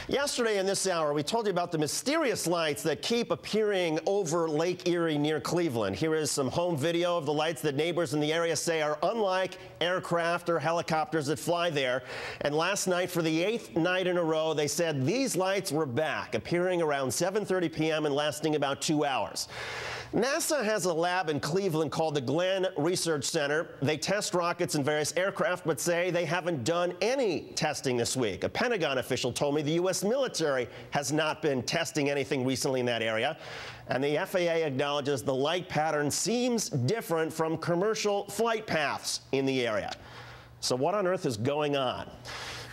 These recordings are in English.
Yesterday in this hour, we told you about the mysterious lights that keep appearing over Lake Erie near Cleveland. Here is some home video of the lights that neighbors in the area say are unlike aircraft or helicopters that fly there. And last night, for the 8th night in a row, they said these lights were back, appearing around 7:30 p.m. and lasting about 2 hours. NASA has a lab in Cleveland called the Glenn Research Center. They test rockets and various aircraft, but say they haven't done any testing this week. A Pentagon official told me the U.S. military has not been testing anything recently in that area. And the FAA acknowledges the light pattern seems different from commercial flight paths in the area. So what on earth is going on?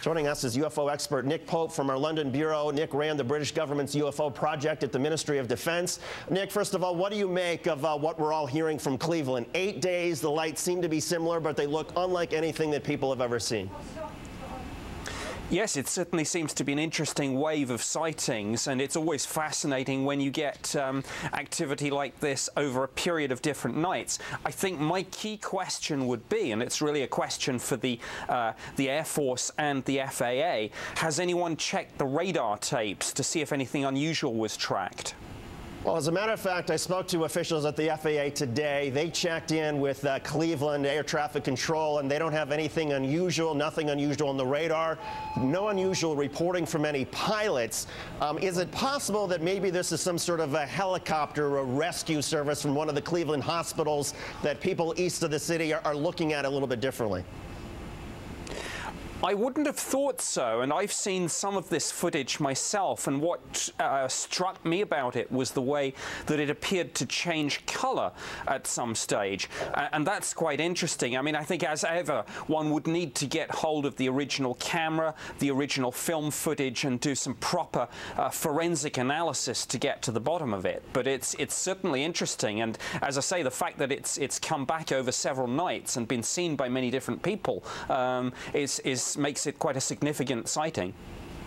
Joining us is UFO expert Nick Pope from our London bureau. Nick ran the British government's UFO project at the Ministry of Defense. Nick, first of all, what do you make of what we're all hearing from Cleveland? 8 days, the lights seem to be similar, but they look unlike anything that people have ever seen. Yes, it certainly seems to be an interesting wave of sightings, and it's always fascinating when you get activity like this over a period of different nights. I think my key question would be, and it's really a question for the Air Force and the FAA, has anyone checked the radar tapes to see if anything unusual was tracked? Well, as a matter of fact, I spoke to officials at the FAA today. They checked in with Cleveland Air Traffic Control, and they don't have anything unusual, nothing unusual on the radar, no unusual reporting from any pilots. Is it possible that maybe this is some sort of a helicopter or a rescue service from one of the Cleveland hospitals that people east of the city are looking at a little bit differently? I wouldn't have thought so, and I've seen some of this footage myself, and what struck me about it was the way that it appeared to change color at some stage, and that's quite interesting. I mean, I think as ever, one would need to get hold of the original camera, the original film footage, and do some proper forensic analysis to get to the bottom of it. But it's certainly interesting, and as I say, the fact that it's come back over several nights and been seen by many different people makes it quite a significant sighting.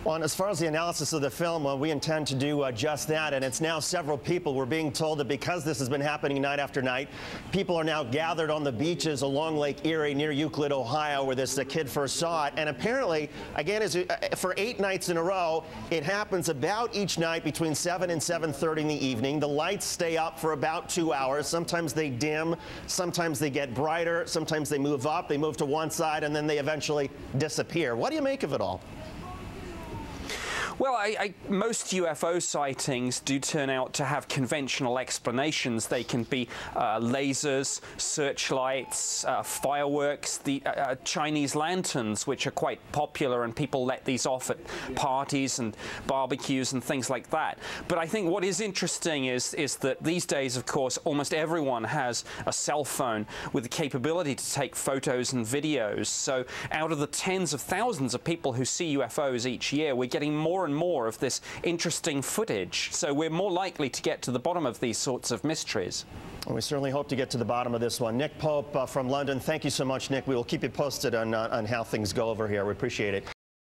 Well, and as far as the analysis of the film, we intend to do just that, and it's now several people. We're being told that because this has been happening night after night, people are now gathered on the beaches along Lake Erie near Euclid, Ohio, where this kid first saw it. And apparently, again, for 8 nights in a row, it happens about each night between 7 and 7:30 in the evening. The lights stay up for about 2 hours. Sometimes they dim, sometimes they get brighter, sometimes they move up, they move to one side, and then they eventually disappear. What do you make of it all? Well, most UFO sightings do turn out to have conventional explanations. They can be lasers, searchlights, fireworks, the Chinese lanterns, which are quite popular, and people let these off at parties and barbecues and things like that. But I think what is interesting is that these days, of course, almost everyone has a cell phone with the capability to take photos and videos. So out of the tens of thousands of people who see UFOs each year, we're getting more and more of this interesting footage. So we're more likely to get to the bottom of these sorts of mysteries. Well, we certainly hope to get to the bottom of this one. Nick Pope from London, thank you so much, Nick. We will keep you posted on how things go over here. We appreciate it.